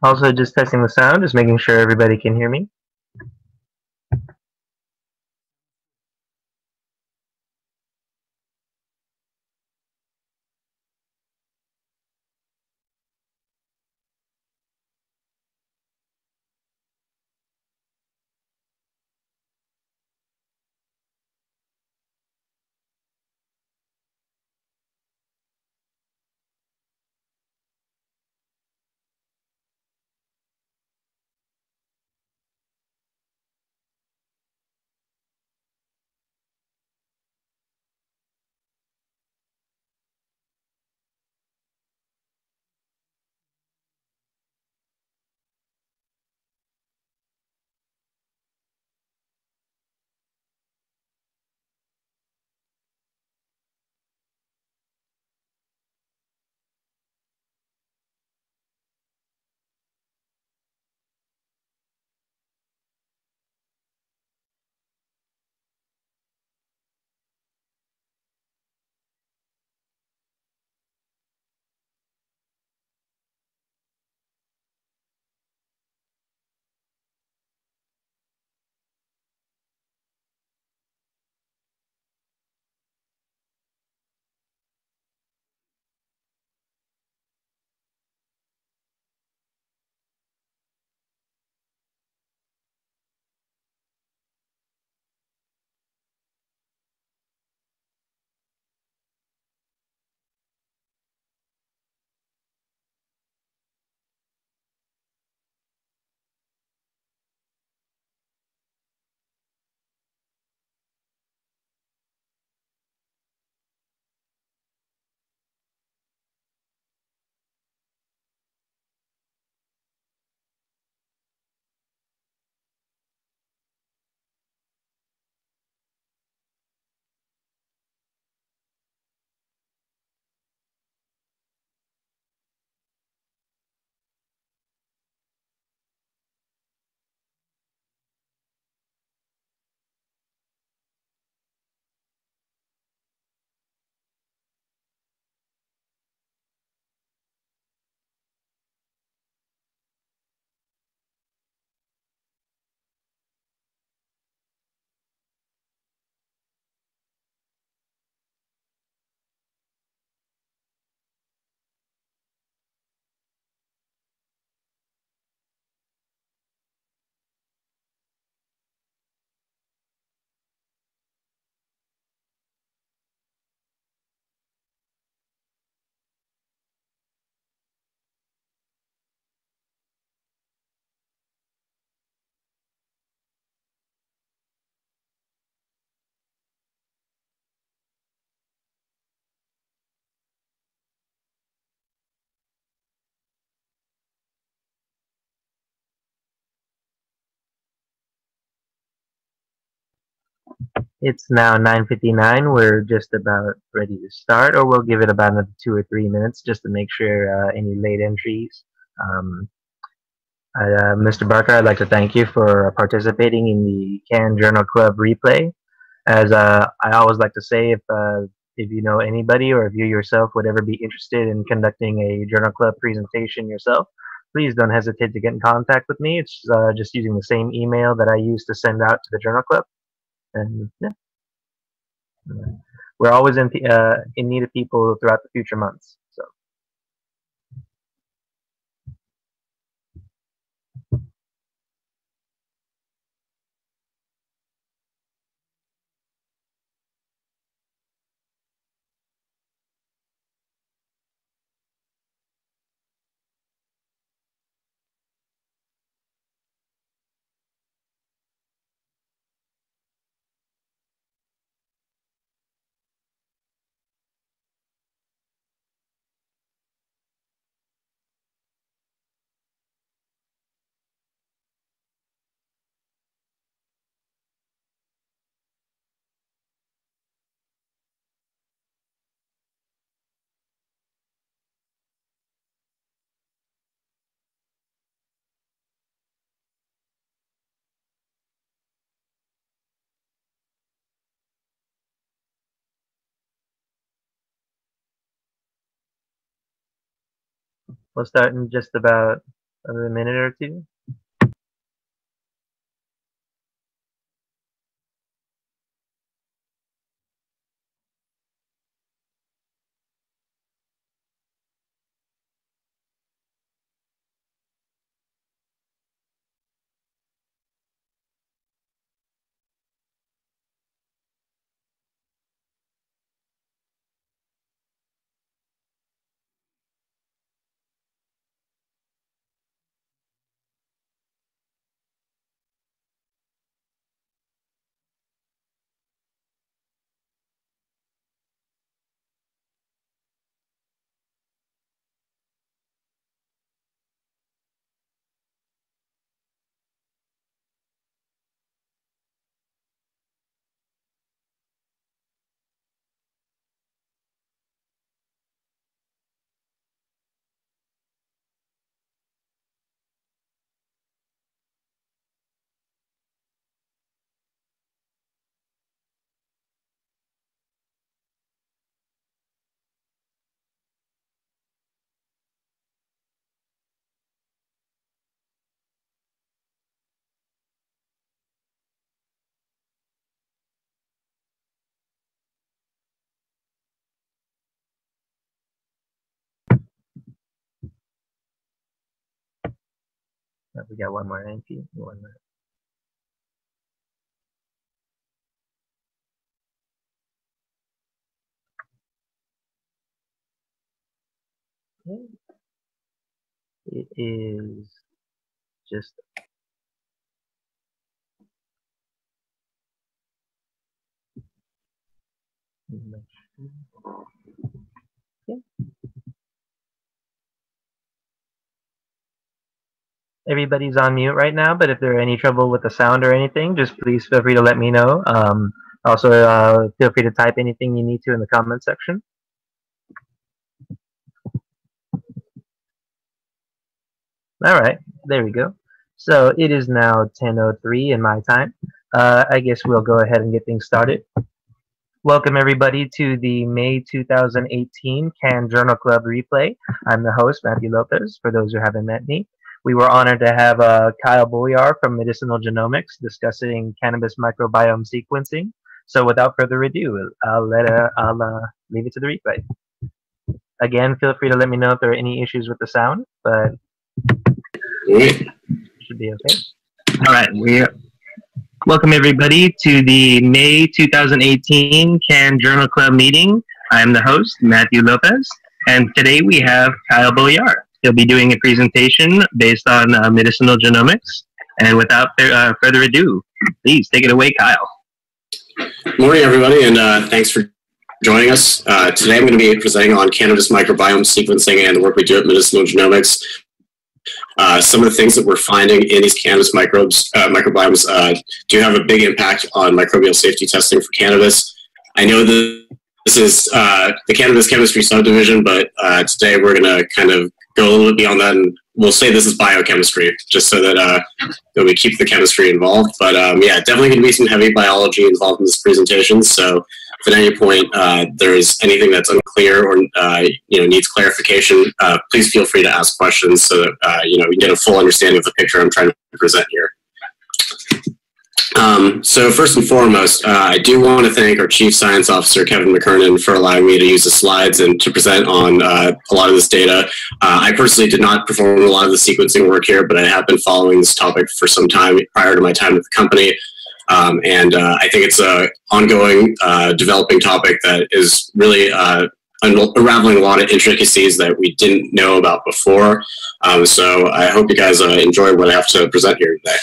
Also, just testing the sound, just making sure everybody can hear me. It's now 9:59. We're just about ready to start, or we'll give it about another 2 or 3 minutes just to make sure any late entries. Um, Mr. Barker, I'd like to thank you for participating in the CANN Journal Club replay. As I always like to say, if you know anybody or if you yourself would ever be interested in conducting a journal club presentation yourself, please don't hesitate to get in contact with me. It's just using the same email that I used to send out to the journal club. And yeah, we're always in need of people throughout the future months. So we'll start in just about Another minute or two. We got one more entry. One more. It is just okay. Everybody's on mute right now, but if there are any trouble with the sound or anything, just please feel free to let me know. Also, feel free to type anything you need to in the comment section. All right, there we go. So it is now 10:03 in my time. I guess we'll go ahead and get things started. Welcome everybody to the May 2018 CANN Journal Club replay. I'm the host, Matthew Lopez, for those who haven't met me. We were honored to have Kyle Boyar from Medicinal Genomics discussing cannabis microbiome sequencing. So without further ado, I'll leave it to the replay. Again, feel free to let me know if there are any issues with the sound, but should be okay. All right, welcome everybody to the May 2018 CANN Journal Club meeting. I'm the host, Matthew Lopez, and today we have Kyle Boyar. He'll be doing a presentation based on medicinal genomics. And without further ado, please take it away, Kyle. Good morning, everybody, and thanks for joining us. Today I'm going to be presenting on cannabis microbiome sequencing and the work we do at Medicinal Genomics. Some of the things that we're finding in these cannabis microbiomes do have a big impact on microbial safety testing for cannabis. I know that this is the cannabis chemistry subdivision, but today we're going to kind of go a little bit beyond that, and we'll say this is biochemistry, just so that we keep the chemistry involved. But yeah, definitely going to be some heavy biology involved in this presentation. So if at any point there is anything that's unclear or needs clarification, please feel free to ask questions so that we can get a full understanding of the picture I'm trying to present here. So first and foremost, I do want to thank our Chief Science Officer, Kevin McKernan, for allowing me to use the slides and to present on a lot of this data. I personally did not perform a lot of the sequencing work here, but I have been following this topic for some time prior to my time at the company. And I think it's an ongoing developing topic that is really unraveling a lot of intricacies that we didn't know about before. So I hope you guys enjoy what I have to present here today.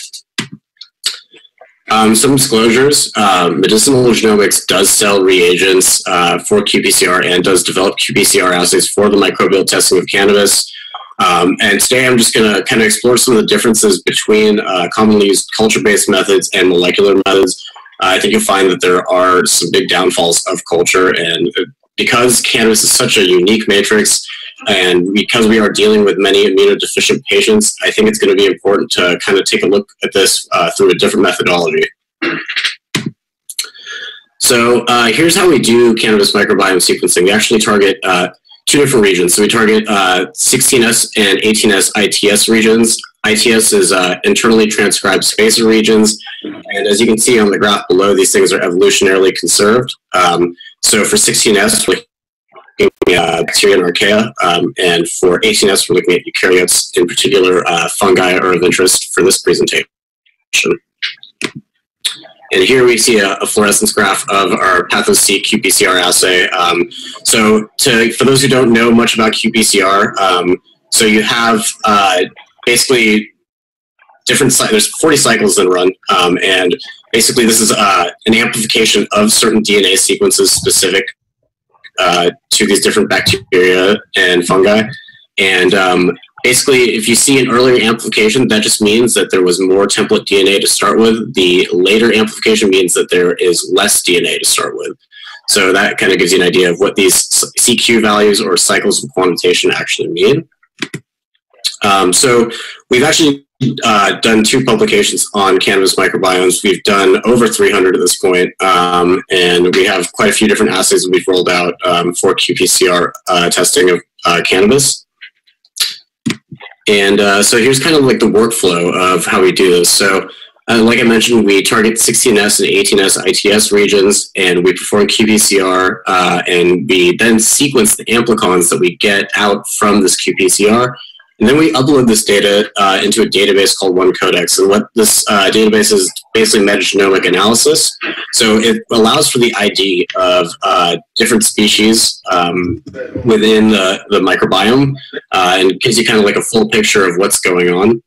Some disclosures. Medicinal Genomics does sell reagents for qPCR and does develop qPCR assays for the microbial testing of cannabis. And today I'm just going to kind of explore some of the differences between commonly used culture-based methods and molecular methods. I think you'll find that there are some big downfalls of culture, and because cannabis is such a unique matrix, and because we are dealing with many immunodeficient patients, I think it's going to be important to kind of take a look at this through a different methodology. So here's how we do cannabis microbiome sequencing. We actually target two different regions. So we target 16S and 18S ITS regions. ITS is internally transcribed spacer regions. And as you can see on the graph below, these things are evolutionarily conserved. So for 16S, we're looking at bacteria and archaea. And for 18S, we're looking at eukaryotes. In particular, fungi are of interest for this presentation. And here we see a fluorescence graph of our PathoSeq qPCR assay. So for those who don't know much about qPCR, so you have basically there's 40 cycles that run, and basically this is an amplification of certain DNA sequences specific to these different bacteria and fungi. And basically, if you see an earlier amplification, that just means that there was more template DNA to start with. The later amplification means that there is less DNA to start with. So that kind of gives you an idea of what these CQ values or cycles of quantitation actually mean. So we've actually done 2 publications on cannabis microbiomes. We've done over 300 at this point, and we have quite a few different assays that we've rolled out for qPCR testing of cannabis. And so here's kind of like the workflow of how we do this. So like I mentioned, we target 16S and 18S ITS regions, and we perform qPCR, and we then sequence the amplicons that we get out from this qPCR. And then we upload this data into a database called OneCodex. And what this database is basically metagenomic analysis. So it allows for the ID of different species within the microbiome, and gives you kind of like a full picture of what's going on.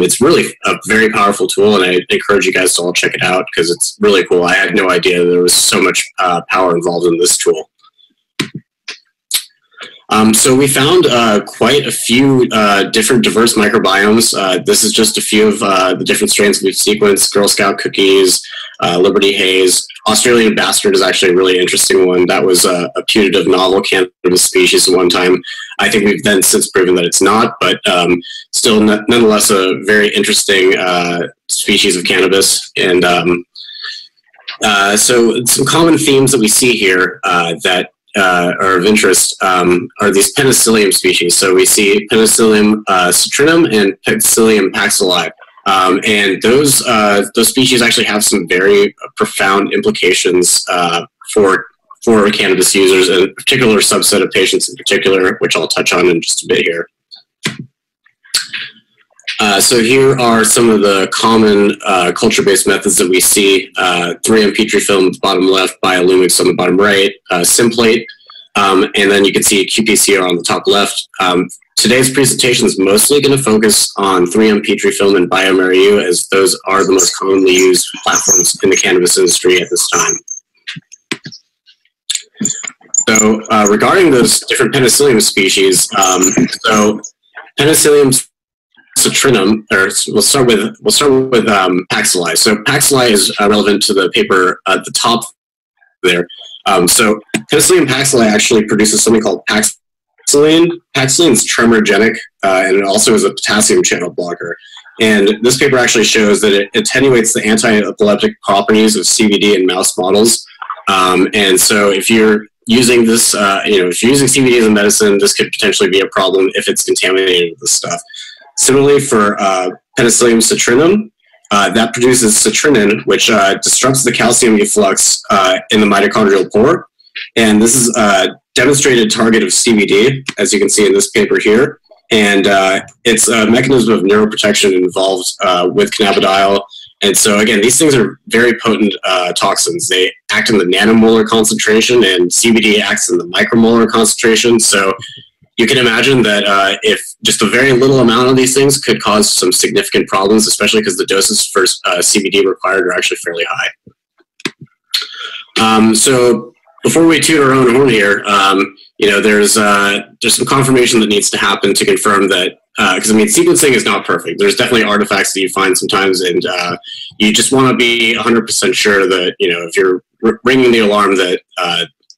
It's really a very powerful tool, and I encourage you guys to all check it out because it's really cool. I had no idea there was so much power involved in this tool. So we found quite a few different diverse microbiomes. This is just a few of the different strains we've sequenced: Girl Scout cookies, Liberty Haze. Australian Bastard is actually a really interesting one. That was a putative novel cannabis species at one time. I think we've then since proven that it's not, but still nonetheless a very interesting species of cannabis. And so some common themes that we see here that are of interest are these penicillium species. So we see Penicillium citrinum and Penicillium paxilli. And those species actually have some very profound implications for cannabis users, and a particular subset of patients in particular, which I'll touch on in just a bit here. So here are some of the common culture-based methods that we see. 3M Petrifilm at the bottom left, Biolumix on the bottom right, Simplate, and then you can see qPCR on the top left. Today's presentation is mostly going to focus on 3M Petrifilm and bioMérieux, as those are the most commonly used platforms in the cannabis industry at this time. So regarding those different penicillium species, so Penicillium citrinum, or we'll start with paxilli. So paxilli is relevant to the paper at the top there. So Penicillium paxilli actually produces something called paxilline. Paxilline is tremorgenic, and it also is a potassium channel blocker. And this paper actually shows that it attenuates the anti-epileptic properties of CBD in mouse models. And so if you're using this, if you're using CBD as a medicine, this could potentially be a problem if it's contaminated with this stuff. Similarly, for Penicillium citrinum, that produces citrinin, which disrupts the calcium efflux in the mitochondrial pore. And this is a demonstrated target of CBD, as you can see in this paper here. And it's a mechanism of neuroprotection involved with cannabidiol. And so, again, these things are very potent toxins. They act in the nanomolar concentration, and CBD acts in the micromolar concentration. So you can imagine that if just a very little amount of these things could cause some significant problems, especially because the doses for CBD required are actually fairly high. So before we toot our own horn here, there's some confirmation that needs to happen to confirm that, because sequencing is not perfect. There's definitely artifacts that you find sometimes, and you just want to be 100% sure that, if you're ringing the alarm, that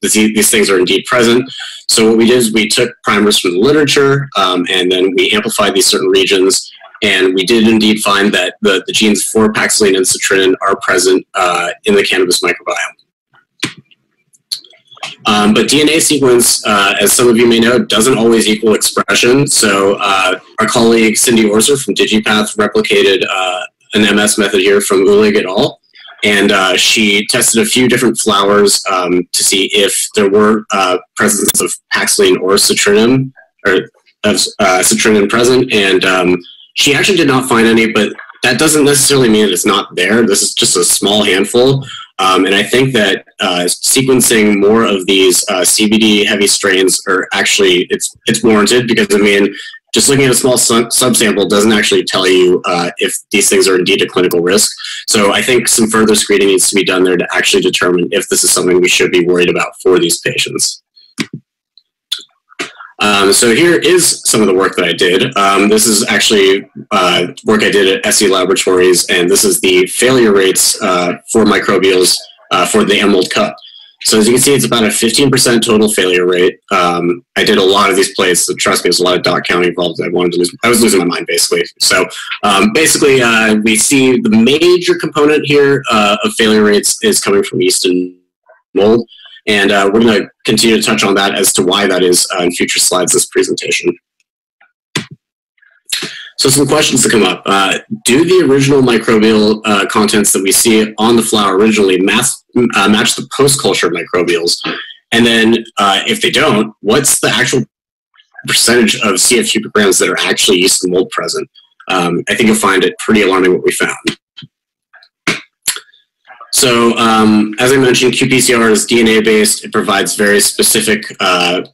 these things are indeed present. So what we did is we took primers from the literature, and then we amplified these certain regions, and we did indeed find that the genes for paxilline and citrinin are present in the cannabis microbiome. But DNA sequence, as some of you may know, doesn't always equal expression. So our colleague Cindy Orser from DigiPath replicated an MS method here from Ulig et al. And she tested a few different flowers to see if there were presence of Paxline or citrinum, or of citrinum present. And she actually did not find any, but that doesn't necessarily mean it's not there. This is just a small handful. And I think that sequencing more of these CBD heavy strains are actually, it's warranted, because I mean, just looking at a small subsample doesn't actually tell you if these things are indeed a clinical risk. So I think some further screening needs to be done there to actually determine if this is something we should be worried about for these patients. So here is some of the work that I did. This is actually work I did at SE Laboratories, and this is the failure rates for microbials for the emerald cup. So as you can see, it's about a 15% total failure rate. I did a lot of these plates, so trust me, there's a lot of dot counting involved. I was losing my mind, basically. So basically, we see the major component here of failure rates is coming from yeast and mold. And we're going to continue to touch on that as to why that is in future slides of this presentation. So some questions to come up. Do the original microbial contents that we see on the flower originally match the post-culture microbials? And then if they don't, what's the actual percentage of CF picograms that are actually yeast and mold present? I think you'll find it pretty alarming what we found. So as I mentioned, qPCR is DNA-based. It provides very specific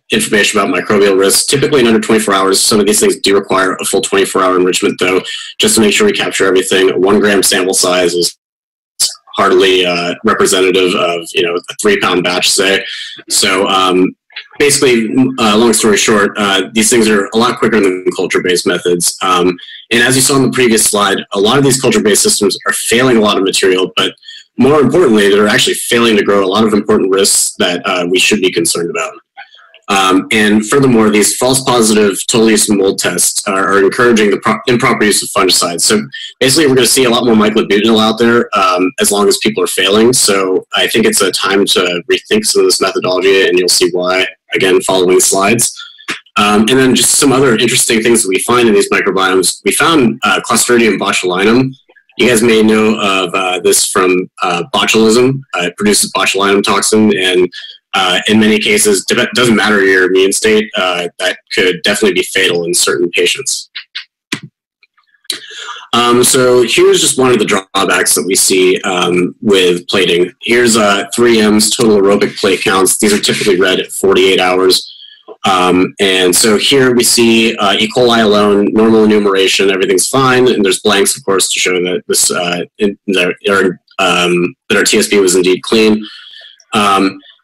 information about microbial risks, typically in under 24 hours. Some of these things do require a full 24-hour enrichment, though, just to make sure we capture everything. A 1 gram sample size is hardly representative of, you know, a 3-pound batch, say. So basically, long story short, these things are a lot quicker than culture-based methods. And as you saw on the previous slide, a lot of these culture-based systems are failing a lot of material, but more importantly, they're actually failing to grow a lot of important risks that we should be concerned about. And furthermore, these false positive total yeast and mold tests are encouraging the improper use of fungicides. So basically, we're going to see a lot more myclobutanil out there as long as people are failing. So I think it's a time to rethink some of this methodology, and you'll see why, again, following the slides. And then just some other interesting things that we find in these microbiomes. We found Clostridium botulinum. You guys may know of this from botulism. It produces botulinum toxin, and in many cases, it doesn't matter your immune state, that could definitely be fatal in certain patients. So here's just one of the drawbacks that we see with plating. Here's 3M's total aerobic plate counts. These are typically read at 48 hours. And so here we see E. coli alone, normal enumeration, everything's fine, and there's blanks, of course, to show that this that our TSB was indeed clean.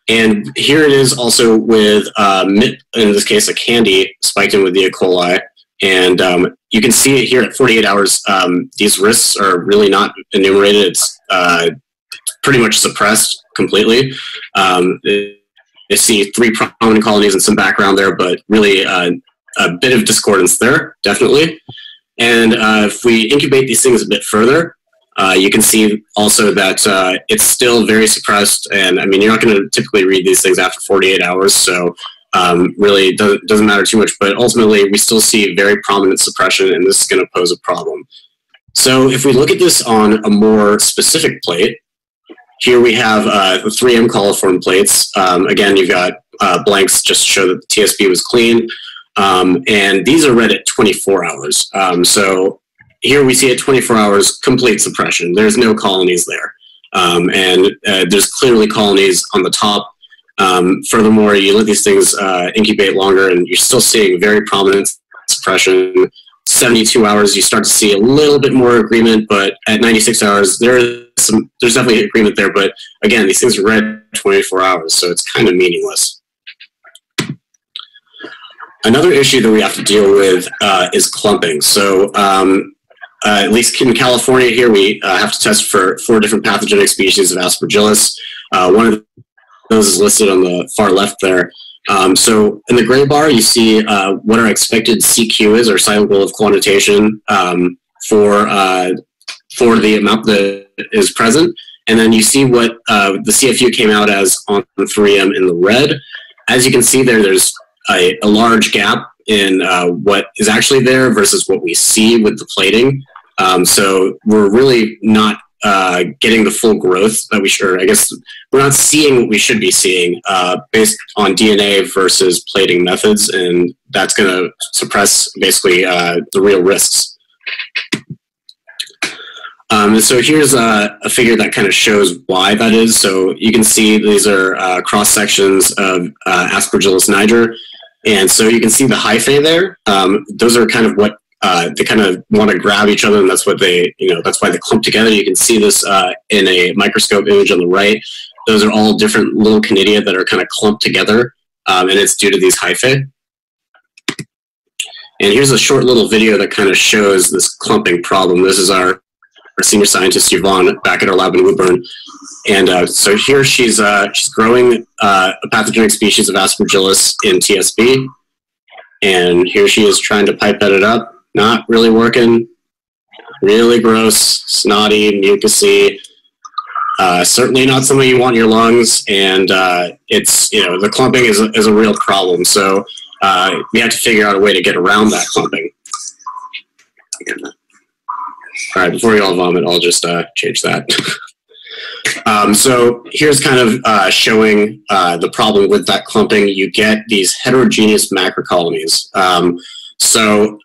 And here it is also with MIP, in this case, a candy spiked in with the E. coli. And you can see it here at 48 hours. These risks are really not enumerated. It's pretty much suppressed completely. You see 3 prominent colonies and some background there, but really a bit of discordance there, definitely. And if we incubate these things a bit further, you can see also that it's still very suppressed. And I mean, you're not going to typically read these things after 48 hours, so really doesn't matter too much. But ultimately, we still see very prominent suppression, and this is going to pose a problem. So if we look at this on a more specific plate, here we have the 3M coliform plates. Again, you've got blanks just to show that the TSB was clean. And these are read at 24 hours. So here we see at 24 hours, complete suppression. There's no colonies there. And there's clearly colonies on the top. Furthermore, you let these things incubate longer, and you're still seeing very prominent suppression. 72 hours, you start to see a little bit more agreement, but at 96 hours, there's definitely agreement there. But again, these things are read 24 hours, so it's kind of meaningless. Another issue that we have to deal with is clumping. So at least in California here, we have to test for 4 different pathogenic species of Aspergillus. One of those is listed on the far left there. So in the gray bar, you see what our expected CQ is, or cycle of quantitation, for the amount that is present. And then you see what the CFU came out as on 3M in the red. As you can see there, there's a large gap in what is actually there versus what we see with the plating. So we're really not getting the full growth that we should, I guess we're not seeing what we should be seeing based on DNA versus plating methods, and that's going to suppress basically the real risks. So here's a figure that kind of shows why that is. So you can see these are cross sections of Aspergillus niger, and so you can see the hyphae there. Those are kind of what they kind of want to grab each other, and that's what they, that's why they clump together. You can see this in a microscope image on the right. Those are all different little conidia that are kind of clumped together, and it's due to these hyphae. And here's a short little video that kind of shows this clumping problem. This is our senior scientist Yvonne back at our lab in Woodburn, and so here she's growing a pathogenic species of Aspergillus in TSB, and here she is trying to pipette it up. Not really working. Really gross, snotty, mucousy. Certainly not something you want in your lungs, and it's the clumping is a real problem. So we have to figure out a way to get around that clumping. All right, before you all vomit, I'll just change that. So here's kind of showing the problem with that clumping. You get these heterogeneous macrocolonies. So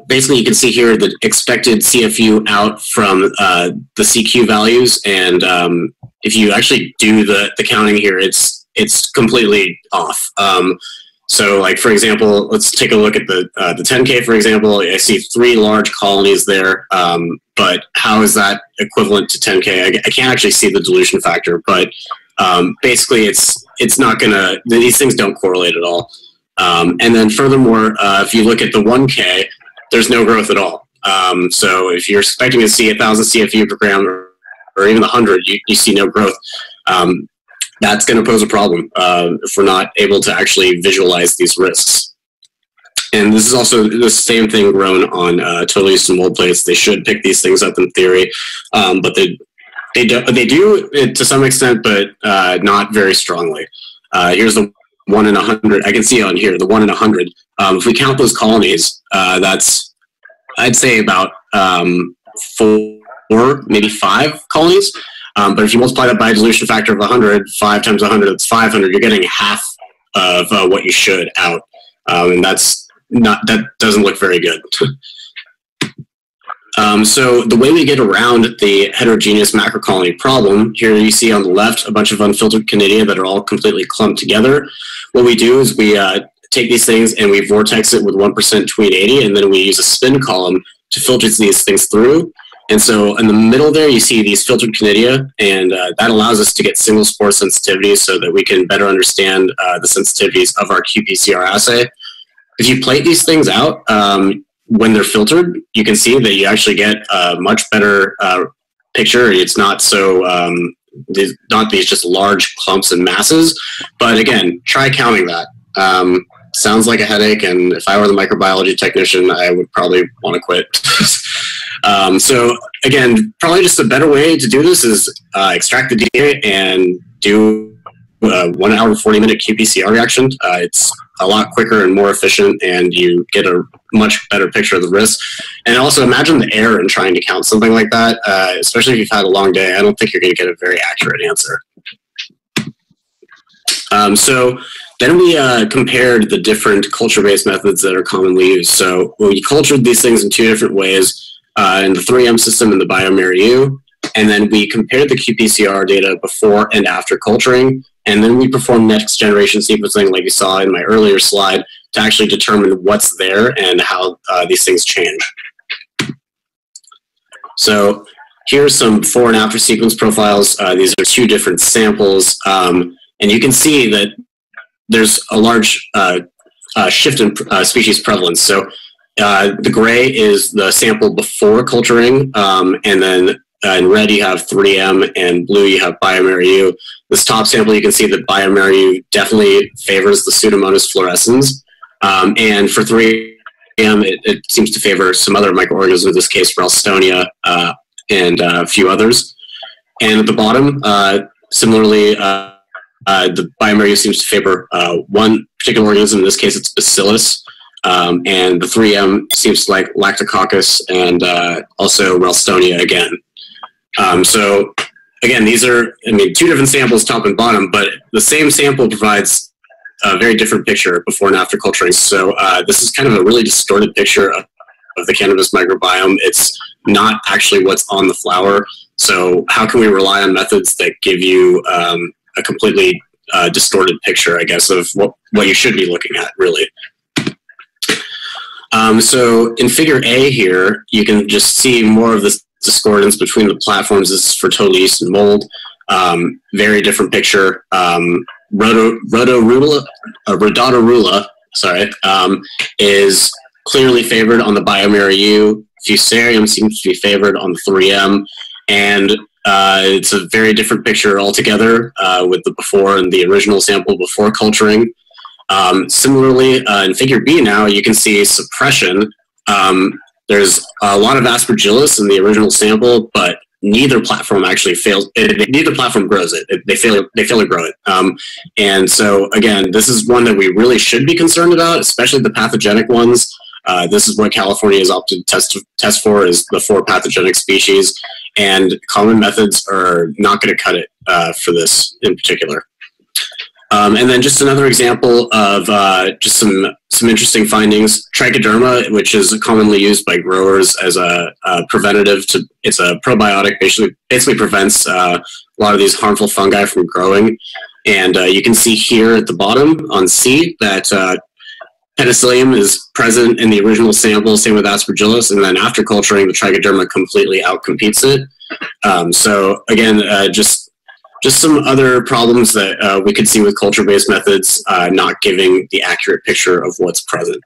basically, you can see here the expected CFU out from the CQ values, and if you actually do the counting here, it's completely off. So, like for example, let's take a look at the 10K. For example, I see 3 large colonies there, but how is that equivalent to 10K? I can't actually see the dilution factor, but basically, it's not gonna. These things don't correlate at all. And then furthermore, if you look at the 1K, there's no growth at all. So if you're expecting to see 1,000 CFU per gram or even 100, you see no growth. That's going to pose a problem if we're not able to actually visualize these risks. And this is also the same thing grown on total use and mold plates. They should pick these things up in theory, but they do to some extent, but not very strongly. Here's the 1 in 100. I can see on here the 1 in 100. If we count those colonies, that's I'd say about 4, maybe 5 colonies. But if you multiply that by a dilution factor of 100, 5 times 100, that's 500. You're getting half of what you should out, and that doesn't look very good. So the way we get around the heterogeneous macrocolony problem, here you see on the left a bunch of unfiltered conidia that are all completely clumped together. What we do is we take these things and we vortex it with 1% tween 80, and then we use a spin column to filter these things through. And so in the middle there, you see these filtered conidia, and that allows us to get single spore sensitivities so that we can better understand the sensitivities of our qPCR assay. If you plate these things out, when they're filtered, you can see that you actually get a much better picture. It's not so, not these just large clumps and masses, but again, try counting that. Sounds like a headache, and if I were the microbiology technician, I would probably want to quit. So again, probably just a better way to do this is extract the DNA and do a 1 hour, 40-minute qPCR reaction. It's a lot quicker and more efficient, and you get a much better picture of the risk. And also imagine the error in trying to count something like that, especially if you've had a long day. I don't think you're going to get a very accurate answer. So then we compared the different culture-based methods that are commonly used. So we cultured these things in 2 different ways, in the 3M system and the bioMérieux, and then we compared the qPCR data before and after culturing, and then we performed next generation sequencing like you saw in my earlier slide to actually determine what's there and how these things change. So here's some before and after sequence profiles. These are 2 different samples, and you can see that there's a large shift in species prevalence. So the gray is the sample before culturing, and then in red you have 3M, and blue you have bioMérieux. This top sample, you can see that bioMérieux definitely favors the Pseudomonas fluorescens, and for 3M it seems to favor some other microorganisms, in this case Ralstonia and a few others. And at the bottom, similarly, the bioMRU seems to favor one particular organism. In this case, it's Bacillus. And the 3M seems to like Lactococcus and also Ralstonia again. So again, these are, I mean, two different samples, top and bottom, but the same sample provides a very different picture before and after culturing. So this is kind of a really distorted picture of the cannabis microbiome. It's not actually what's on the flower. So how can we rely on methods that give you a completely distorted picture, I guess, of what you should be looking at, really? So in figure A here, you can just see more of this discordance between the platforms. This is for total yeast and mold. Very different picture. Rhodotorula, is clearly favored on the bioMRU. Fusarium seems to be favored on the 3M. And it's a very different picture altogether with the before and the original sample before culturing. Similarly, in figure B now, you can see suppression. There's a lot of Aspergillus in the original sample, but neither platform actually fails. Neither platform grows it. They fail to grow it. And so, again, this is one that we really should be concerned about, especially the pathogenic ones. This is what California has opted to test for, is the 4 pathogenic species. And common methods are not going to cut it for this in particular. And then just another example of just some interesting findings. Trichoderma, which is commonly used by growers as a preventative to, it's a probiotic, basically prevents a lot of these harmful fungi from growing. And you can see here at the bottom on C that penicillium is present in the original sample, same with Aspergillus, and then after culturing, the Trichoderma completely outcompetes it. So again, just some other problems that we could see with culture-based methods not giving the accurate picture of what's present.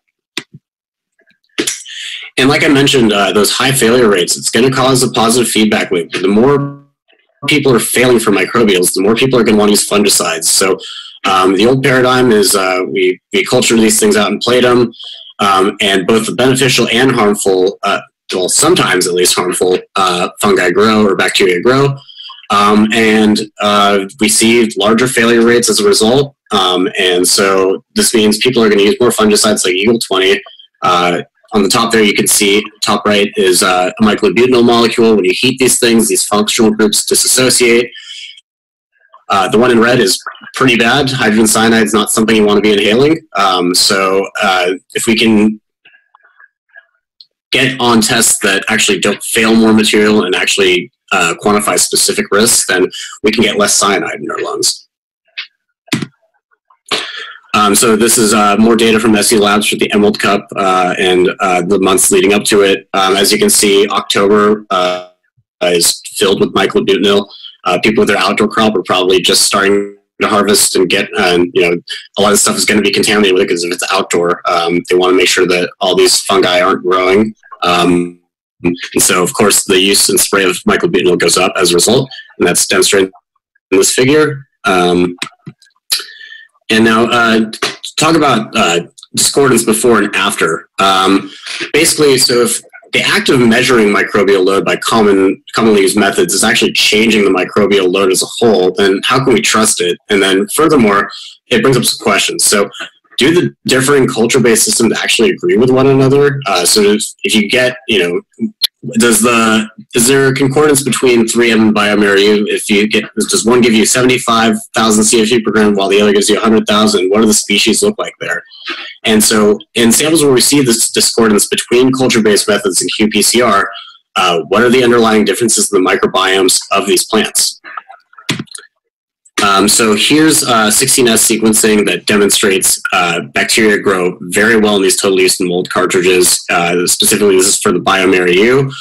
And like I mentioned, those high failure rates, it's going to cause a positive feedback loop. The more people are failing for microbials, the more people are going to want to use fungicides. So the old paradigm is we culture these things out and plate them, and both the beneficial and harmful, well, sometimes at least harmful fungi grow or bacteria grow. And we see larger failure rates as a result. And so this means people are going to use more fungicides like Eagle 20. On the top there, you can see, top right is a microbial molecule. When you heat these things, these functional groups disassociate. The one in red is pretty bad. Hydrogen cyanide is not something you want to be inhaling. So if we can get on tests that actually don't fail more material and actually quantify specific risks, then we can get less cyanide in our lungs. So this is more data from SE Labs for the Emerald Cup and the months leading up to it. As you can see, October is filled with myclobutanil. People with their outdoor crop are probably just starting to harvest and get, you know, a lot of stuff is going to be contaminated with it because if it's outdoor, they want to make sure that all these fungi aren't growing. And so, of course, the use and spray of myclobutanil goes up as a result, and that's demonstrated in this figure. And now, talk about discordance before and after. Basically, so if the act of measuring microbial load by commonly used methods is actually changing the microbial load as a whole, then how can we trust it? And then, furthermore, it brings up some questions. So, do the differing culture-based systems actually agree with one another? So if you get, you know, is there a concordance between 3M and bioMRU? If you get, does one give you 75,000 CFU per gram while the other gives you 100,000? What do the species look like there? And so in samples where we see this discordance between culture-based methods and qPCR, what are the underlying differences in the microbiomes of these plants? So here's 16S sequencing that demonstrates bacteria grow very well in these total yeast and mold cartridges. Specifically, this is for the bioMRU.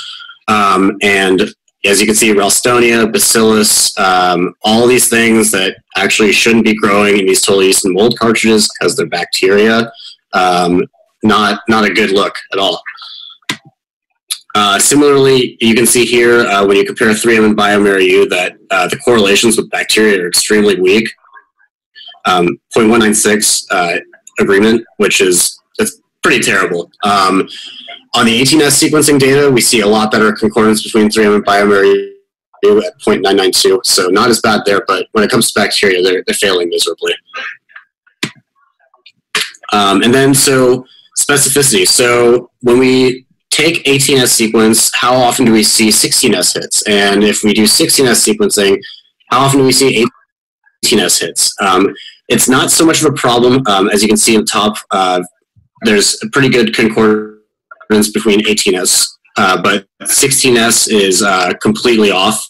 And as you can see, Ralstonia, Bacillus, all these things that actually shouldn't be growing in these total yeast and mold cartridges because they're bacteria. Not a good look at all. Similarly, you can see here when you compare 3M and bioMRU that the correlations with bacteria are extremely weak. 0.196 agreement, which is pretty terrible. On the 18S sequencing data, we see a lot better concordance between 3M and bioMRU. at 0.992, so not as bad there, but when it comes to bacteria, they're failing miserably. And then, so specificity. So when we take 18S sequence, how often do we see 16S hits? And if we do 16S sequencing, how often do we see 18S hits? It's not so much of a problem. As you can see on top, there's a pretty good concordance between 18S, but 16S is completely off.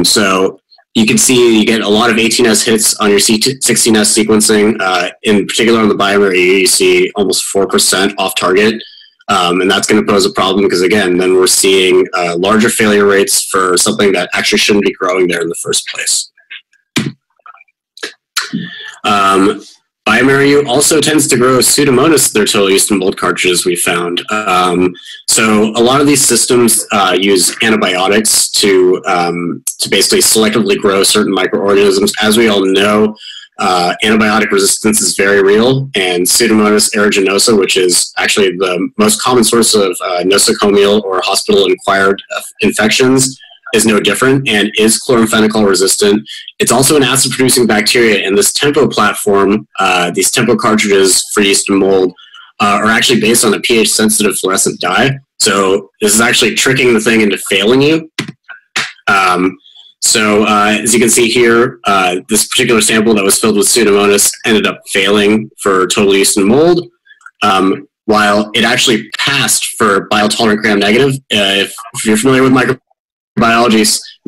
So you can see you get a lot of 18S hits on your 16S sequencing. In particular on the biomarker, you see almost 4% off target. And that's going to pose a problem because, again, then we're seeing larger failure rates for something that actually shouldn't be growing there in the first place. Biomarker also tends to grow Pseudomonas, their total yeast and mold cartridges we found. So a lot of these systems use antibiotics to basically selectively grow certain microorganisms. As we all know, antibiotic resistance is very real, and Pseudomonas aeruginosa, which is actually the most common source of nosocomial or hospital-acquired infections, is no different and is chloramphenicol resistant. It's also an acid-producing bacteria, and this Tempo platform, these Tempo cartridges for yeast and mold, are actually based on a pH-sensitive fluorescent dye. So this is actually tricking the thing into failing you. As you can see here, this particular sample that was filled with Pseudomonas ended up failing for total yeast and mold, while it actually passed for biotolerant gram-negative. If you're familiar with microbiology,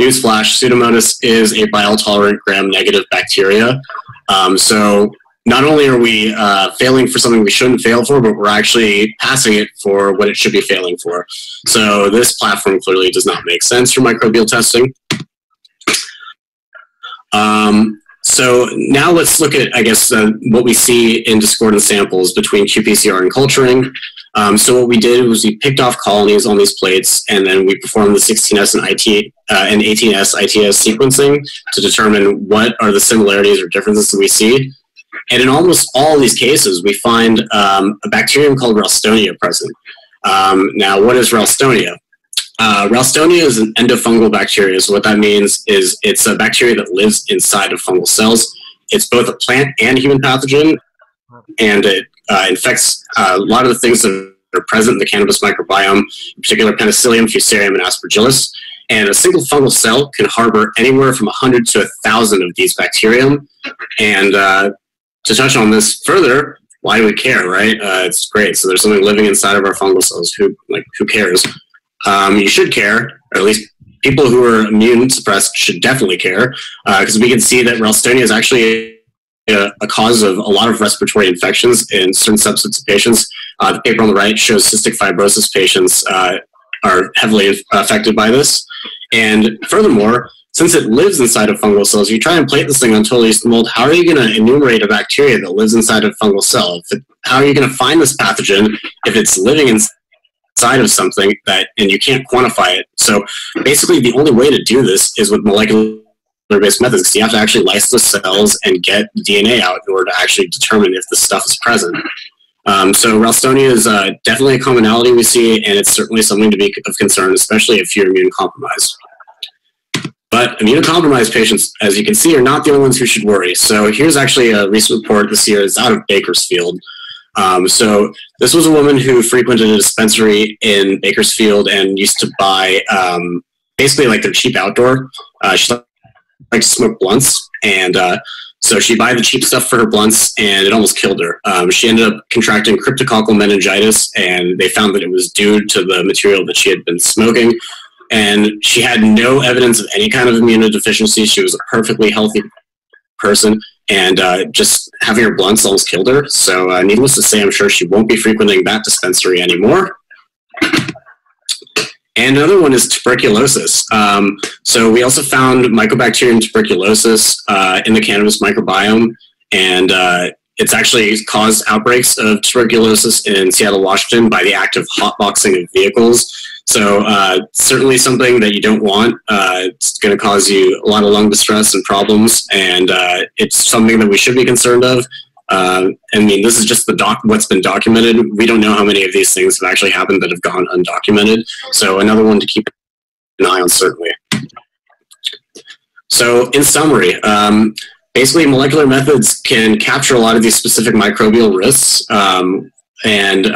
newsflash, Pseudomonas is a biotolerant gram-negative bacteria. So not only are we failing for something we shouldn't fail for, but we're actually passing it for what it should be failing for. So this platform clearly does not make sense for microbial testing. So now let's look at, I guess, what we see in discordant samples between qPCR and culturing. So what we did was we picked off colonies on these plates, and then we performed the 16S and 18S ITS sequencing to determine what are the similarities or differences that we see. And in almost all these cases, we find a bacterium called Ralstonia present. Now, what is Ralstonia? Ralstonia is an endofungal bacteria. So what that means is it's a bacteria that lives inside of fungal cells. It's both a plant and human pathogen, and it infects a lot of the things that are present in the cannabis microbiome, in particular Penicillium, Fusarium, and Aspergillus. And a single fungal cell can harbor anywhere from 100 to 1,000 of these bacterium. And to touch on this further, why do we care, right? It's great. So there's something living inside of our fungal cells. Who cares? You should care, or at least people who are immune suppressed should definitely care, because we can see that Ralstonia is actually a cause of a lot of respiratory infections in certain subsets of patients. The paper on the right shows cystic fibrosis patients are heavily affected by this. And furthermore, since it lives inside of fungal cells, you try and plate this thing on total yeast and mold, how are you going to enumerate a bacteria that lives inside of a fungal cell? How are you going to find this pathogen if it's living inside of something and you can't quantify it? So basically the only way to do this is with molecular-based methods, because you have to actually lyse the cells and get DNA out in order to actually determine if the stuff is present. So Ralstonia is definitely a commonality we see, and it's certainly something to be of concern, especially if you're immunocompromised. But immunocompromised patients, as you can see, are not the only ones who should worry. So here's actually a recent report this year. It's out of Bakersfield. So this was a woman who frequented a dispensary in Bakersfield and used to buy basically like their cheap outdoor. She liked to smoke blunts, and so she'd buy the cheap stuff for her blunts, and it almost killed her. She ended up contracting cryptococcal meningitis, and they found that it was due to the material that she had been smoking. And she had no evidence of any kind of immunodeficiency. She was a perfectly healthy person, and just having her blunts almost killed her. So needless to say, I'm sure she won't be frequenting that dispensary anymore. And another one is tuberculosis. So we also found Mycobacterium tuberculosis in the cannabis microbiome, and it's actually caused outbreaks of tuberculosis in Seattle, Washington by the act of hotboxing of vehicles. So certainly something that you don't want. It's going to cause you a lot of lung distress and problems, and it's something that we should be concerned of. I mean, this is just what's been documented. We don't know how many of these things have actually happened that have gone undocumented. So another one to keep an eye on, certainly. So in summary, basically molecular methods can capture a lot of these specific microbial risks, and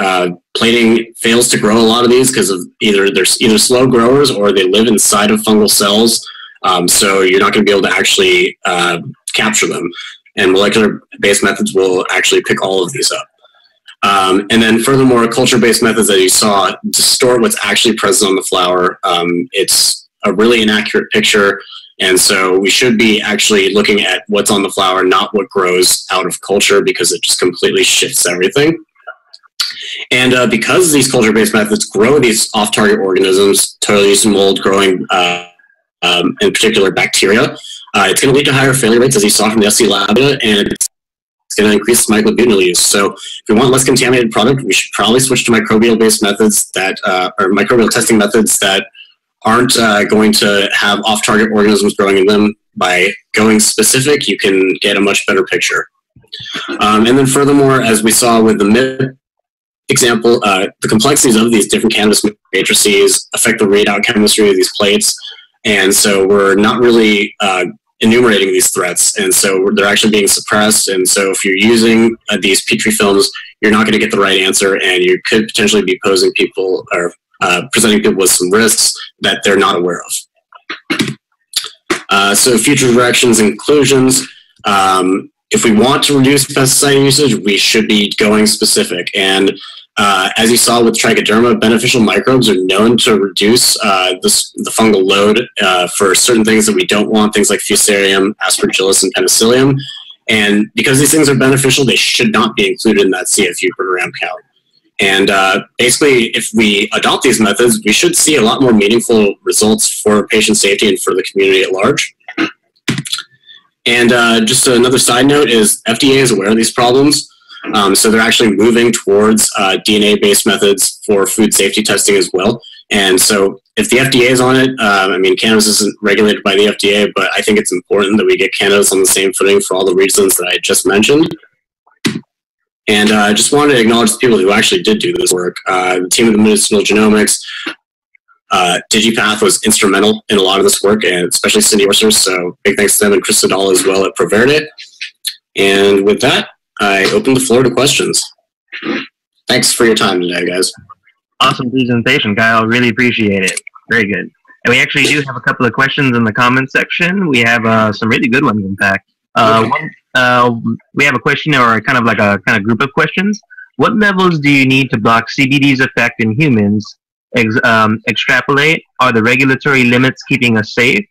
plating fails to grow a lot of these because of they're either slow growers or they live inside of fungal cells. So you're not going to be able to actually capture them. And molecular-based methods will actually pick all of these up. And then furthermore, culture-based methods that you saw distort what's actually present on the flower. It's a really inaccurate picture. And so we should be actually looking at what's on the flower, not what grows out of culture, because it just completely shifts everything. And because these culture-based methods grow these off-target organisms, total yeast and mold growing, in particular bacteria, it's going to lead to higher failure rates, as you saw from the SC lab, and it's going to increase microbial use. So if we want less contaminated product, we should probably switch to microbial-based methods that, or microbial testing methods that aren't going to have off-target organisms growing in them. By going specific, you can get a much better picture. And then furthermore, as we saw with the MIPS example, the complexities of these different cannabis matrices affect the readout chemistry of these plates. And so we're not really enumerating these threats, and so they're actually being suppressed. And so if you're using these Petri films, you're not going to get the right answer, and you could potentially be posing people or presenting people with some risks that they're not aware of. So future directions and conclusions. If we want to reduce pesticide usage, we should be going specific. And as you saw with Trichoderma, beneficial microbes are known to reduce the fungal load for certain things that we don't want, things like Fusarium, Aspergillus, and Penicillium. And because these things are beneficial, they should not be included in that CFU per gram count. And basically, if we adopt these methods, we should see a lot more meaningful results for patient safety and for the community at large. And just another side note is FDA is aware of these problems. So they're actually moving towards DNA-based methods for food safety testing as well. And so if the FDA is on it, I mean, cannabis isn't regulated by the FDA, but I think it's important that we get cannabis on the same footing for all the reasons that I just mentioned. And I just wanted to acknowledge the people who actually did do this work. The team of the Medicinal Genomics, DigiPath was instrumental in a lot of this work, and especially Cindy Orser, so big thanks to them, and Chris Sadal as well at Proverde. And with that, I open the floor to questions. Thanks for your time today, guys. Awesome presentation, Kyle. Really appreciate it. Very good. And we actually do have a couple of questions in the comments section. We have some really good ones, in fact. We have a question, or kind of like a group of questions. What levels do you need to block CBD's effect in humans? Extrapolate. Are the regulatory limits keeping us safe?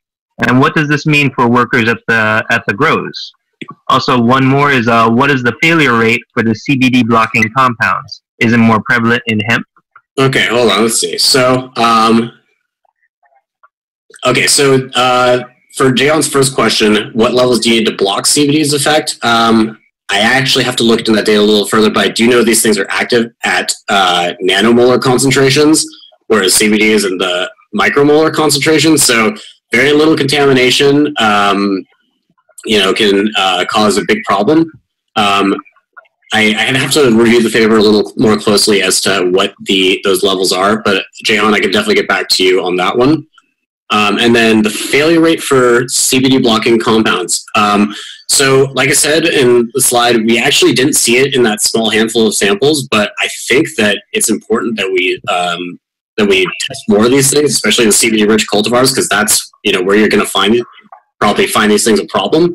And what does this mean for workers at the grows? Also, one more is what is the failure rate for the CBD blocking compounds? Is it more prevalent in hemp? Okay, hold on. Let's see. So, for Jayon's first question, what levels do you need to block CBD's effect? I actually have to look into that data a little further, but I do know these things are active at nanomolar concentrations, whereas CBD is in the micromolar concentration. So very little contamination, can cause a big problem. I have to review the paper a little more closely as to what those levels are, but Jayon, I can definitely get back to you on that one. And then the failure rate for CBD blocking compounds. So like I said in the slide, we actually didn't see it in that small handful of samples, but I think that it's important that we test more of these things, especially the CBD-rich cultivars, because that's where you're going to probably find these things a problem.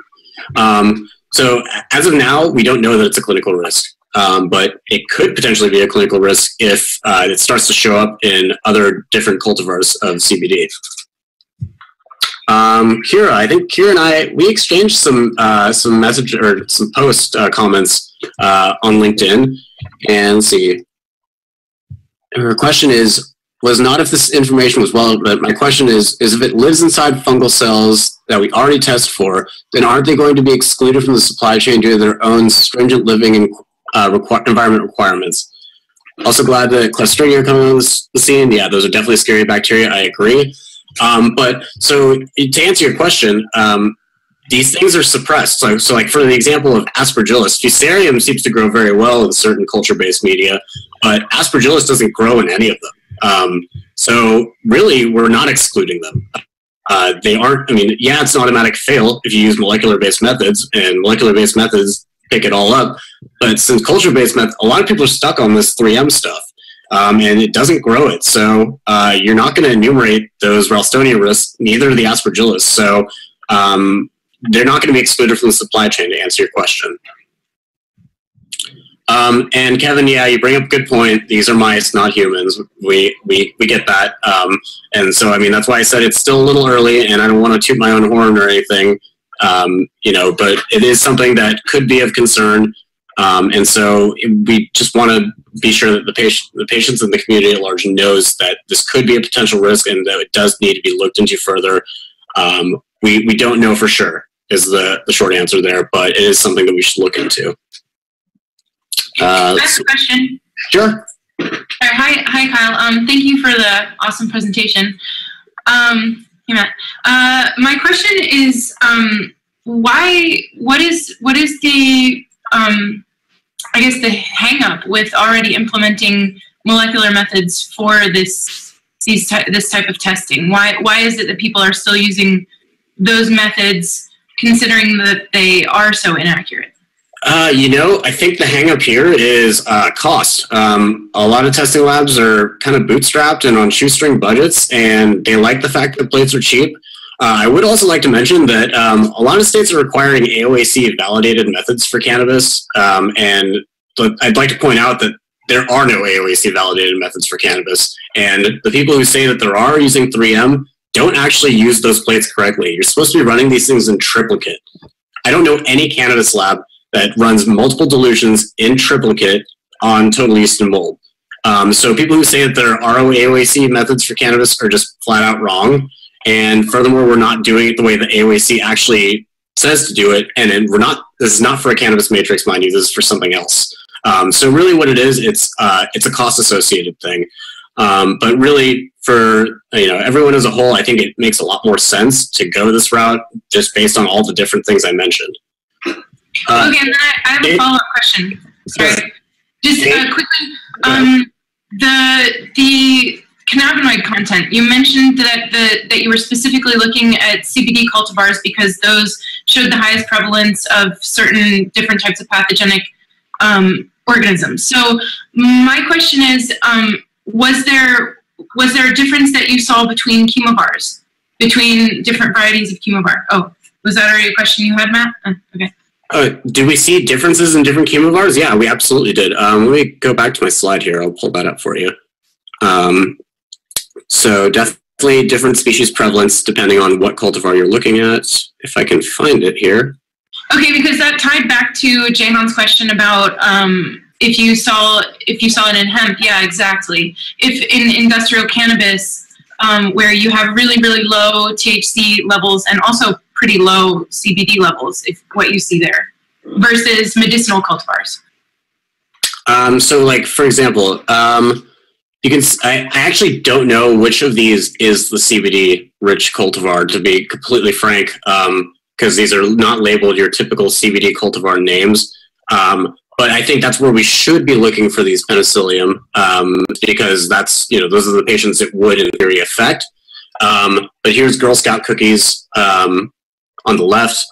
So as of now, we don't know that it's a clinical risk, but it could potentially be a clinical risk if it starts to show up in other different cultivars of CBD. Kira, I think Kira and we exchanged some message or some post comments on LinkedIn, and let's see. Her question was not if this information was well, but my question is if it lives inside fungal cells that we already test for, then aren't they going to be excluded from the supply chain due to their own stringent living and environment requirements? Also glad that Clostridium are coming on the scene. Yeah, those are definitely scary bacteria. I agree. But so to answer your question, these things are suppressed. So like for the example of Aspergillus, Fusarium seems to grow very well in certain culture-based media, but Aspergillus doesn't grow in any of them. So really, we're not excluding them. They aren't, I mean, yeah, it's an automatic fail if you use molecular-based methods, and molecular-based methods pick it all up. But since culture-based methods, a lot of people are stuck on this 3M stuff, and it doesn't grow it. So you're not going to enumerate those Ralstonia risks, neither the Aspergillus. So they're not going to be excluded from the supply chain, to answer your question. And Kevin, yeah, you bring up a good point. These are mice, not humans. We get that. And so, I mean, that's why I said it's still a little early, and I don't want to toot my own horn or anything, you know, but it is something that could be of concern. And so we just want to be sure that the patients in the community at large knows that this could be a potential risk and that it does need to be looked into further. We don't know for sure is the short answer there, but it is something that we should look into. I have a question. Sure. Hi, Kyle. Thank you for the awesome presentation. Hey, Matt. My question is, what is the, I guess, the hang up with already implementing molecular methods for this type of testing? Why is it that people are still using those methods, considering that they are so inaccurate? You know, I think the hang up here is cost. A lot of testing labs are kind of bootstrapped and on shoestring budgets, and they like the fact that plates are cheap. I would also like to mention that a lot of states are requiring AOAC validated methods for cannabis, and I'd like to point out that there are no AOAC validated methods for cannabis, and the people who say that there are using 3M don't actually use those plates correctly. You're supposed to be running these things in triplicate. I don't know any cannabis lab that runs multiple dilutions in triplicate on total yeast and mold. So people who say that there are AOAC methods for cannabis are just flat out wrong. And furthermore, we're not doing it the way the AOAC actually says to do it. And this is not for a cannabis matrix, mind you, this is for something else. So really what it is, it's a cost associated thing. But really for, you know, everyone as a whole, I think it makes a lot more sense to go this route just based on all the different things I mentioned. Okay, and then I have a follow-up question. Sorry. Just quickly, the cannabinoid content, you mentioned that you were specifically looking at CBD cultivars because those showed the highest prevalence of certain different types of pathogenic organisms. So my question is, was there a difference that you saw between chemovars, between different varieties of chemovar? Oh, was that already a question you had, Matt? Okay. Did we see differences in different chemovars? Yeah, we absolutely did. Let me go back to my slide here. I'll pull that up for you. So definitely different species prevalence depending on what cultivar you're looking at. If I can find it here. Okay, because that tied back to Jehan's question about if you saw it in hemp. Yeah, exactly. If in industrial cannabis, where you have really, really low THC levels and also pretty low CBD levels, if what you see there, versus medicinal cultivars. So like, for example, you can, I actually don't know which of these is the CBD rich cultivar, to be completely frank, because these are not labeled your typical CBD cultivar names. But I think that's where we should be looking for these penicillium, because that's, you know, those are the patients it would in theory affect. But here's Girl Scout cookies on the left,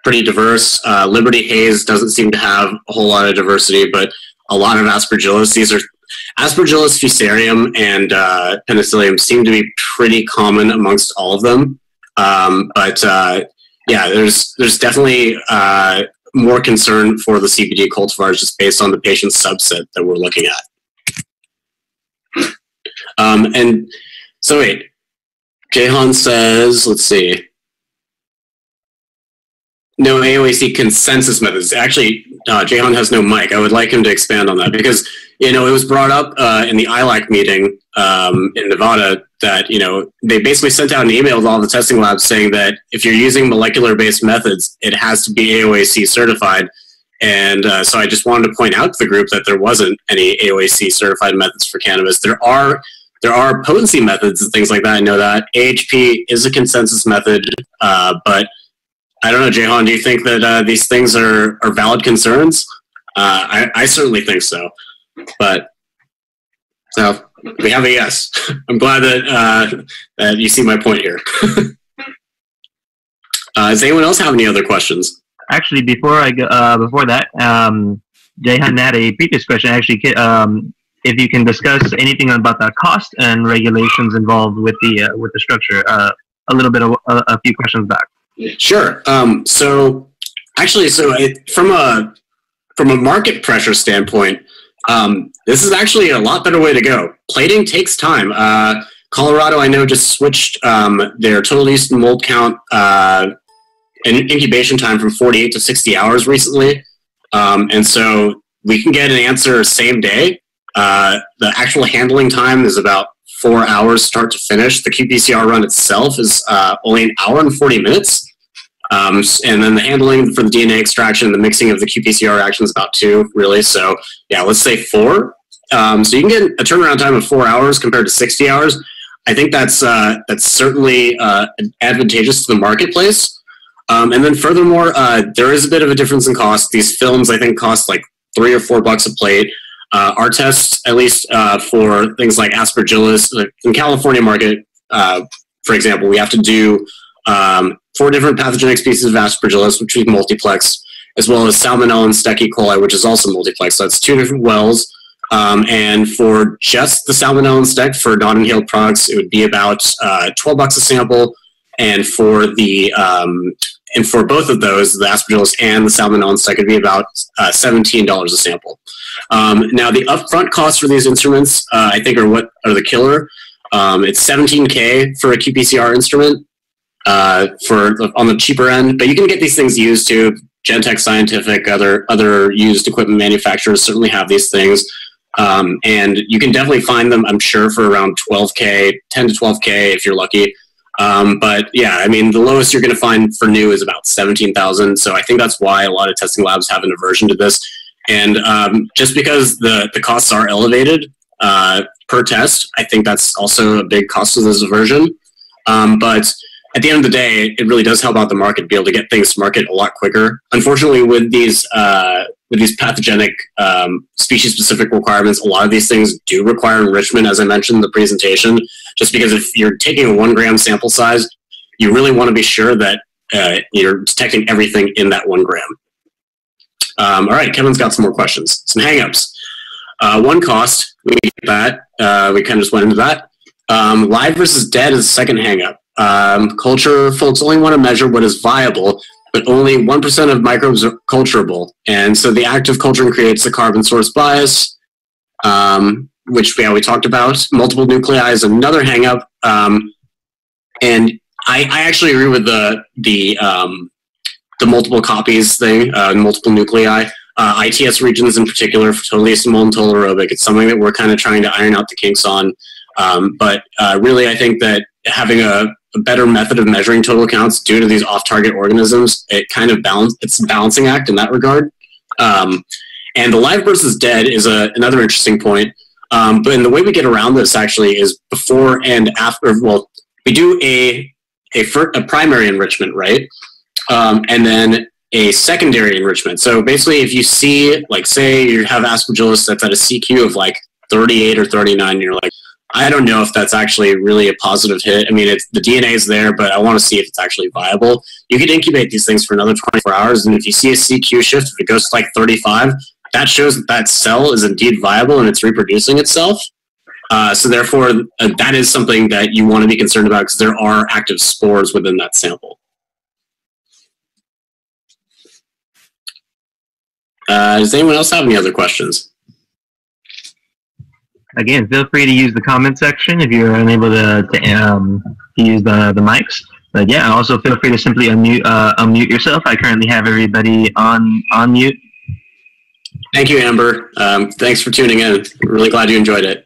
pretty diverse. Liberty Haze doesn't seem to have a whole lot of diversity, but a lot of Aspergillus. These are Aspergillus, Fusarium, and Penicillium seem to be pretty common amongst all of them. But yeah, there's definitely more concern for the CBD cultivars just based on the patient subset that we're looking at. And so wait, Jehan says, let's see. No AOAC consensus methods. Actually, Jehan has no mic. I would like him to expand on that because, you know, it was brought up in the ILAC meeting in Nevada that, you know, they basically sent out an email to all the testing labs saying that if you're using molecular-based methods, it has to be AOAC certified. And so I just wanted to point out to the group that there wasn't any AOAC certified methods for cannabis. There are potency methods and things like that. I know that. AHP is a consensus method, but I don't know, Jehan, do you think that these things are valid concerns? I certainly think so. But, so, We have a yes. I'm glad that that you see my point here. Does anyone else have any other questions? Actually, before I go, before that, Jahan had a previous question. Actually, if you can discuss anything about the cost and regulations involved with the structure, a little bit of a few questions back. Sure. So actually, from a market pressure standpoint, this is actually a lot better way to go. Plating takes time. Colorado, I know, just switched their total yeast and mold count and incubation time from 48 to 60 hours recently. And so we can get an answer same day. The actual handling time is about 4 hours start to finish. The qPCR run itself is only an hour and 40 minutes. And then the handling for the DNA extraction, the mixing of the qPCR reaction is about 2, really. So yeah, let's say 4. So you can get a turnaround time of 4 hours compared to 60 hours. I think that's certainly advantageous to the marketplace. And then furthermore, there is a bit of a difference in cost. These films, I think, cost like $3 or $4 a plate. Our tests, at least for things like Aspergillus, in California market, for example, we have to do 4 different pathogenic species of Aspergillus, which we multiplex, as well as Salmonella and Stech E. coli, which is also multiplex. So that's 2 different wells. And for just the Salmonella and Stech for non-inhaled products, it would be about $12 a sample. And for the for both of those, the Aspergillus and the Salmonella and Stech, it'd be about $17 a sample. Now, the upfront costs for these instruments, I think, are what are the killer. It's $17K for a qPCR instrument on the cheaper end, but you can get these things used too. Gentek Scientific, other used equipment manufacturers certainly have these things. And you can definitely find them, I'm sure, for around 12K, 10 to 12K if you're lucky. But yeah, I mean, the lowest you're going to find for new is about 17,000. So I think that's why a lot of testing labs have an aversion to this. And just because the costs are elevated per test, I think that's also a big cost of this aversion. But at the end of the day, it really does help out the market to be able to get things to market a lot quicker. Unfortunately, with these pathogenic species-specific requirements, a lot of these things do require enrichment, as I mentioned in the presentation, just because if you're taking a 1 gram sample size, you really want to be sure that you're detecting everything in that 1 gram. All right, Kevin's got some more questions. Some hang-ups. One, cost. We get that. We kind of just went into that. Live versus dead is the second hang-up. Culture folks only want to measure what is viable, but only 1% of microbes are culturable. And so the act of culturing creates a carbon source bias, which we talked about. Multiple nuclei is another hang-up. And I actually agree with the multiple copies thing, multiple nuclei. ITS regions in particular for total yeast and mold and total aerobic. It's something that we're kind of trying to iron out the kinks on. But really, I think that having a better method of measuring total counts due to these off-target organisms, it's a balancing act in that regard. And the live versus dead is another interesting point. But the way we get around this actually is before and after. Well, we do a primary enrichment, right? And then a secondary enrichment. So basically, if you see, like, say you have Aspergillus that's at a CQ of like 38 or 39, and you're like, I don't know if that's actually really a positive hit. I mean, the DNA is there, but I want to see if it's actually viable. You could incubate these things for another 24 hours, and if you see a CQ shift, if it goes to like 35, that shows that that cell is indeed viable and it's reproducing itself. So therefore, that is something that you want to be concerned about because there are active spores within that sample. Does anyone else have any other questions? Again, feel free to use the comment section if you're unable to use the mics. But yeah, also feel free to simply unmute yourself. I currently have everybody on mute. Thank you, Amber. Thanks for tuning in. Really glad you enjoyed it.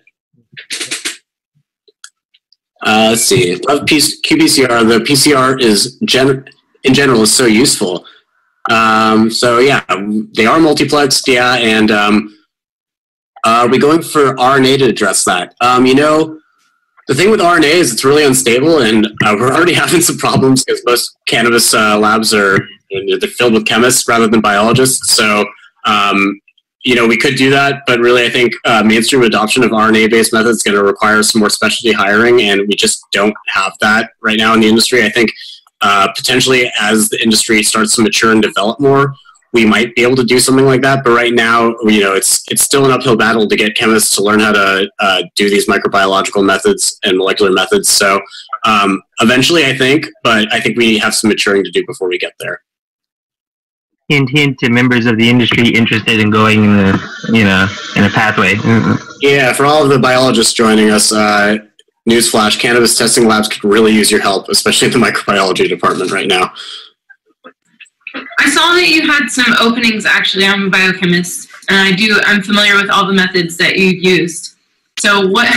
Let's see. qPCR. The PCR is in general is so useful. So yeah, they are multiplexed. Yeah, and are we going for RNA to address that? You know, the thing with RNA is it's really unstable, and we're already having some problems because most cannabis labs they're filled with chemists rather than biologists. So we could do that, but really I think mainstream adoption of RNA-based methods is going to require some more specialty hiring, and we just don't have that right now in the industry. I think potentially as the industry starts to mature and develop more, we might be able to do something like that. But right now, it's still an uphill battle to get chemists to learn how to do these microbiological methods and molecular methods. So eventually, I think, but I think we have some maturing to do before we get there. Hint, hint to members of the industry interested in going in a pathway. Yeah, for all of the biologists joining us, newsflash: cannabis testing labs could really use your help, especially in the microbiology department right now. I saw that you had some openings. Actually, I'm a biochemist, and I'm familiar with all the methods that you used. So what?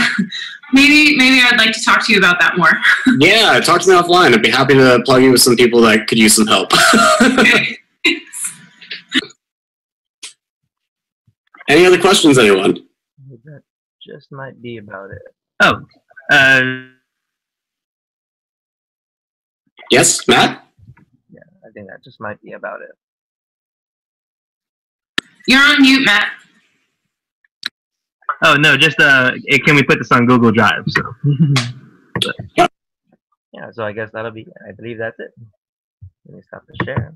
Maybe I'd like to talk to you about that more. Yeah, talk to me offline. I'd be happy to plug you with some people that could use some help. Okay. Any other questions, anyone? That just might be about it. Yes, Matt? Yeah, I think that just might be about it. You're on mute, Matt. Oh, no, just, can we put this on Google Drive? So. Yeah. Yeah, so I guess that'll be, I believe that's it. Let me stop the share.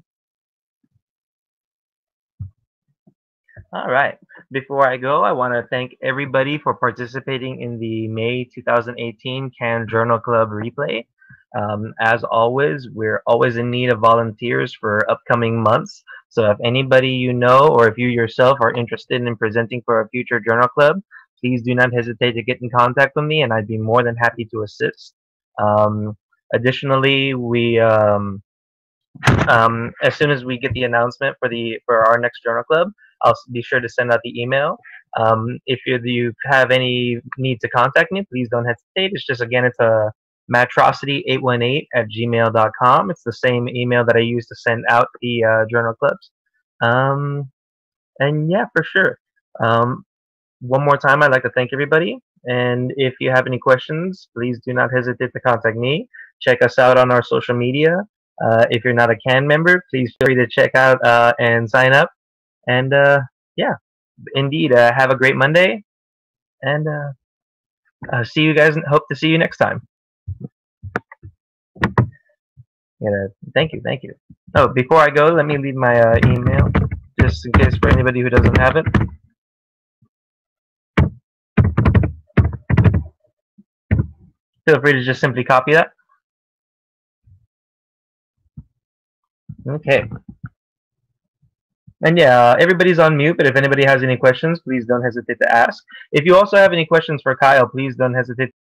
All right. Before I go, I want to thank everybody for participating in the May 2018 CANN Journal Club replay. As always, we're always in need of volunteers for upcoming months. So if anybody you know, or if you yourself are interested in presenting for a future journal club, please do not hesitate to get in contact with me, and I'd be more than happy to assist. Additionally, we as soon as we get the announcement for our next journal club, I'll be sure to send out the email. If you have any need to contact me, please don't hesitate. It's just, again, it's a matrosity818@gmail.com. It's the same email that I use to send out the journal clubs. And yeah, for sure. One more time, I'd like to thank everybody. And if you have any questions, please do not hesitate to contact me. Check us out on our social media. If you're not a CANN member, please feel free to check out and sign up. And yeah, indeed, have a great Monday. And see you guys. Hope to see you next time. Yeah, thank you. Oh, before I go, let me leave my email, just in case for anybody who doesn't have it. Feel free to just simply copy that. Okay. And yeah, everybody's on mute, but if anybody has any questions, please don't hesitate to ask. If you also have any questions for Kyle, please don't hesitate